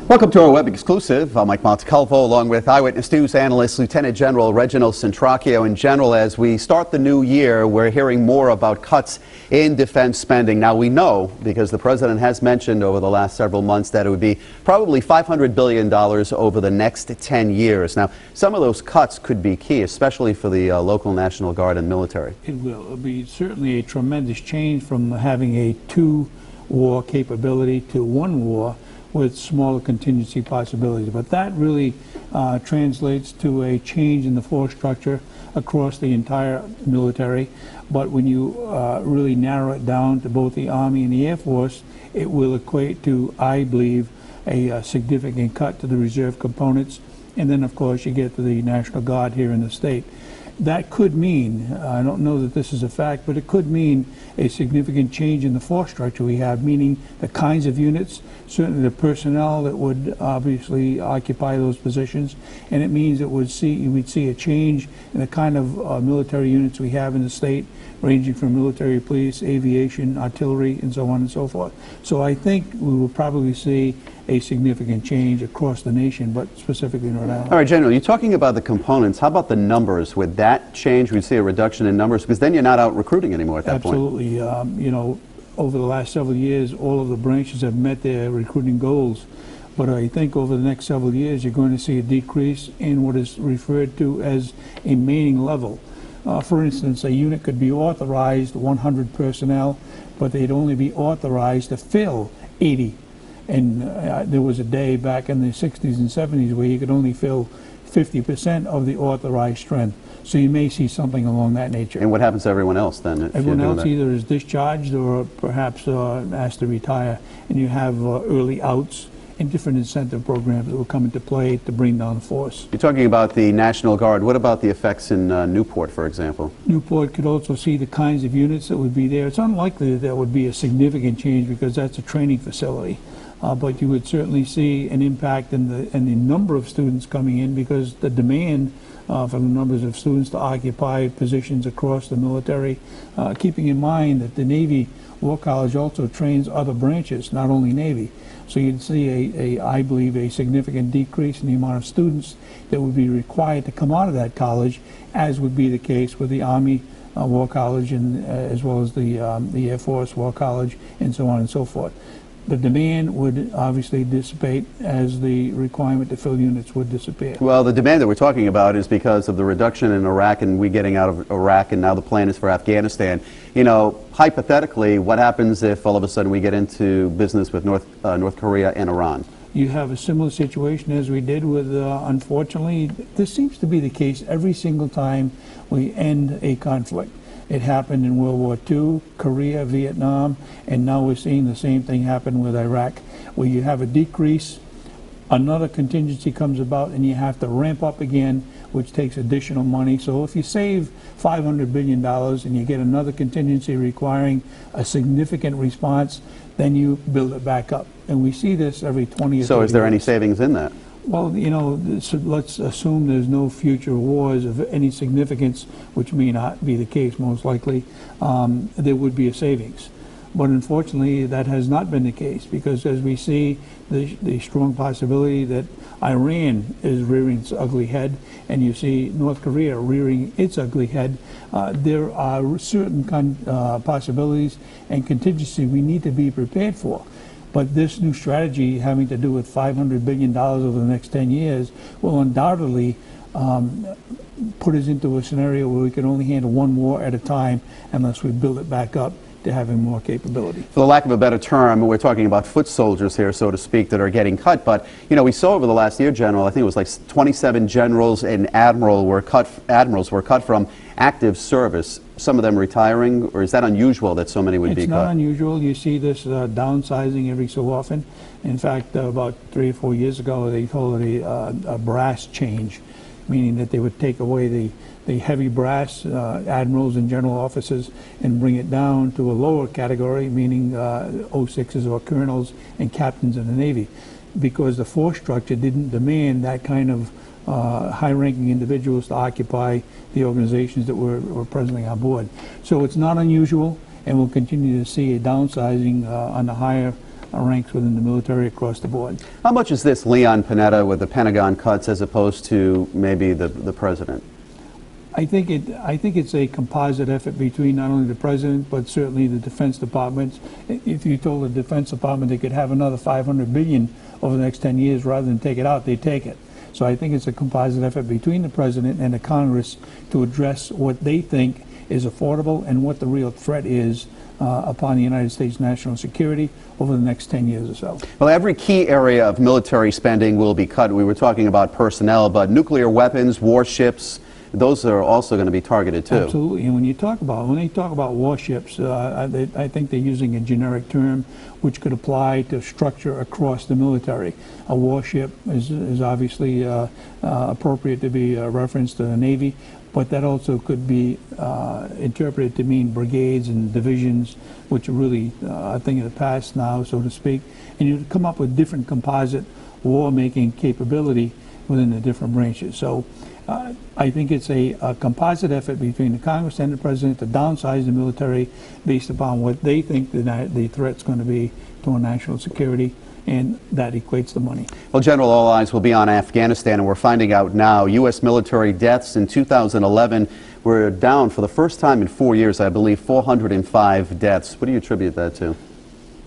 Welcome to our web exclusive. I'm Mike Montecalvo along with Eyewitness News analyst Lieutenant General Reginald Centracchio. In general, as we start the new year, we're hearing more about cuts in defense spending. Now we know, because the President has mentioned over the last several months, that it would be probably $500 billion over the next 10 years. Now, some of those cuts could be key, especially for the local National Guard and military. It will. It'll be certainly a tremendous change from having a two-war capability to one war with smaller contingency possibilities. But that really translates to a change in the force structure across the entire military. But when you really narrow it down to both the Army and the Air Force, it will equate to, I believe, a significant cut to the reserve components. And then, of course, you get to the National Guard here in the state. That could mean, I don't know that this is a fact, but it could mean a significant change in the force structure we have, meaning the kinds of units, certainly the personnel that would obviously occupy those positions, and it means that we'd see a change in the kind of military units we have in the state, ranging from military police, aviation, artillery, and so on and so forth. So I think we will probably see a significant change across the nation, but specifically in Rhode Island. All right, General, you're talking about the components. How about the numbers? Would that change? We'd see a reduction in numbers, because then you're not out recruiting anymore at that point. Absolutely. You know, over the last several years, all of the branches have met their recruiting goals. But I think over the next several years, you're going to see a decrease in what is referred to as a manning level. For instance, a unit could be authorized 100 personnel, but they'd only be authorized to fill 80. And there was a day back in the 60s and 70s where you could only fill 50% of the authorized strength. So you may see something along that nature. And what happens to everyone else then? Everyone else either is discharged or perhaps asked to retire. And you have early outs and different incentive programs that will come into play to bring down the force. You're talking about the National Guard. What about the effects in Newport, for example? Newport could also see the kinds of units that would be there. It's unlikely that there would be a significant change because that's a training facility. But you would certainly see an impact in the number of students coming in, because the demand for the numbers of students to occupy positions across the military, keeping in mind that the Navy War College also trains other branches, not only Navy. So you'd see, I believe, a significant decrease in the amount of students that would be required to come out of that college, as would be the case with the Army War College and as well as the Air Force War College, and so on and so forth. The demand would obviously dissipate as the requirement to fill units would disappear. Well, the demand that we're talking about is because of the reduction in Iraq and we getting out of Iraq, and now the plan is for Afghanistan. You know, hypothetically, what happens if all of a sudden we get into business with North Korea and Iran? You have a similar situation as we did with, unfortunately, this seems to be the case every single time we end a conflict. It happened in World War II, Korea, Vietnam, and now we're seeing the same thing happen with Iraq, where you have a decrease, another contingency comes about, and you have to ramp up again, which takes additional money. So if you save $500 billion and you get another contingency requiring a significant response, then you build it back up. And we see this every 20 or 30 years. So is there any savings in that? Well, you know, so let's assume there's no future wars of any significance, which may not be the case most likely. There would be a savings. But unfortunately, that has not been the case, because as we see the strong possibility that Iran is rearing its ugly head, and you see North Korea rearing its ugly head, there are certain possibilities and contingency we need to be prepared for. But this new strategy, having to do with $500 billion over the next 10 years, will undoubtedly put us into a scenario where we can only handle one war at a time unless we build it back up to having more capability. For the lack of a better term, we're talking about foot soldiers here, so to speak, that are getting cut. But, you know, we saw over the last year, General, I think it was like 27 generals and admirals were cut from active service, some of them retiring, or is that unusual that so many would be cut? It's not unusual. You see this downsizing every so often. In fact, about 3 or 4 years ago, they called it a brass change, meaning that they would take away the heavy brass admirals and general officers and bring it down to a lower category, meaning 06s or colonels and captains in the Navy, because the force structure didn't demand that kind of high-ranking individuals to occupy the organizations that were presently on board. So it's not unusual, and we'll continue to see a downsizing on the higher ranks within the military across the board. How much is this Leon Panetta with the Pentagon Cuts as opposed to maybe the president? I think it's a composite effort between not only the president but certainly the Defense Department. If you told the Defense Department they could have another $500 billion over the next 10 years rather than take it out, they'd take it. So I think it's a composite effort between the president and the Congress to address what they think is affordable and what the real threat is upon the United States national security over the next 10 years or so. Well, every key area of military spending will be cut. We were talking about personnel, but nuclear weapons, warships, those are also going to be targeted too. Absolutely. And when they talk about warships, I think they're using a generic term which could apply to structure across the military. A warship is obviously appropriate to be referenced to the Navy, but that also could be interpreted to mean brigades and divisions, which are really a thing of the past now, so to speak. And you come up with different composite war-making capability within the different branches. So I think it's a composite effort between the Congress and the President to downsize the military based upon what they think the threat's going to be to our national security, and that equates the money. Well, General, all eyes will be on Afghanistan, and we're finding out now U.S. military deaths in 2011 were down for the first time in 4 years, I believe, 405 deaths. What do you attribute that to?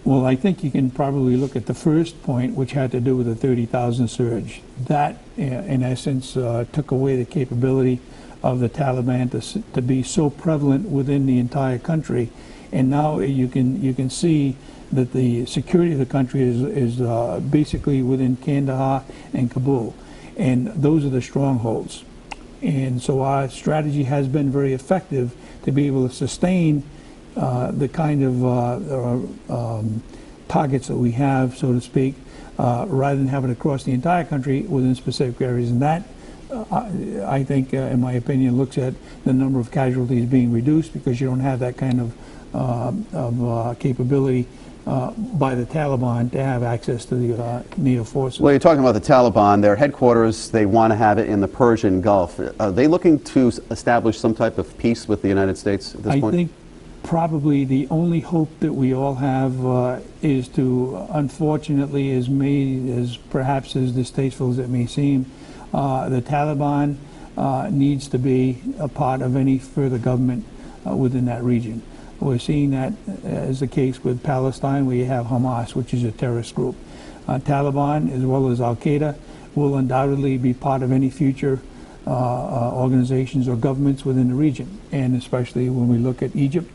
Well, I think you can probably look at the first point, which had to do with the 30,000 surge. That, in essence, took away the capability of the Taliban to be so prevalent within the entire country. And now you can see that the security of the country is basically within Kandahar and Kabul. And those are the strongholds. And so our strategy has been very effective to be able to sustain the kind of targets that we have, so to speak, rather than having it across the entire country within specific areas. And that, I think, in my opinion, looks at the number of casualties being reduced because you don't have that kind of capability by the Taliban to have access to the NATO forces. Well, you're talking about the Taliban. Their headquarters, they want to have it in the Persian Gulf. Are they looking to establish some type of peace with the United States at this point? I think probably the only hope that we all have is to, unfortunately, as perhaps as distasteful as it may seem, the Taliban needs to be a part of any further government within that region. We're seeing that as the case with Palestine, where you have Hamas, which is a terrorist group. Taliban, as well as Al-Qaeda, will undoubtedly be part of any future organizations or governments within the region. And especially when we look at Egypt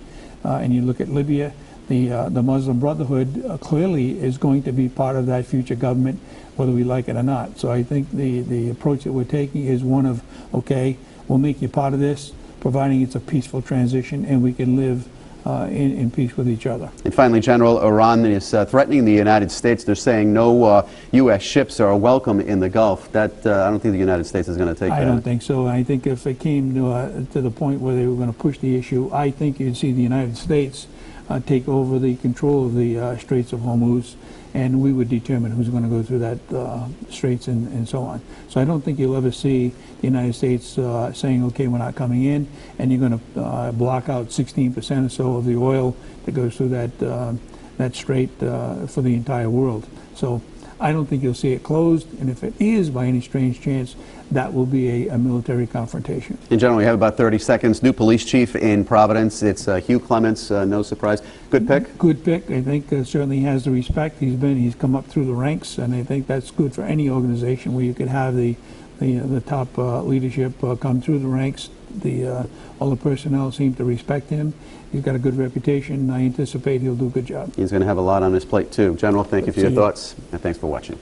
and you look at Libya, the Muslim Brotherhood clearly is going to be part of that future government, whether we like it or not. So I think the approach that we're taking is one of, okay, we'll make you part of this, providing it's a peaceful transition and we can live in peace with each other. And finally, General, Iran is threatening the United States. They're saying no U.S. ships are welcome in the Gulf. That I don't think the United States is going to take that. I don't think so. I think if it came to the point where they were going to push the issue, I think you'd see the United States take over the control of the Straits of Hormuz, and we would determine who's going to go through that straits and so on. So I don't think you'll ever see the United States saying, okay, we're not coming in, and you're going to block out 16% or so of the oil that goes through that strait for the entire world. So I don't think you'll see it closed, and if it is by any strange chance, that will be a military confrontation. In general, we have about 30 seconds. New police chief in Providence. It's Hugh Clements, no surprise. Good pick? Good pick. I think certainly has the respect. He's come up through the ranks, and I think that's good for any organization where you could have the top leadership come through the ranks. All the personnel seem to respect him. He's got a good reputation. I anticipate he'll do a good job. He's going to have a lot on his plate, too. General, thank you for your thoughts, and thanks for watching.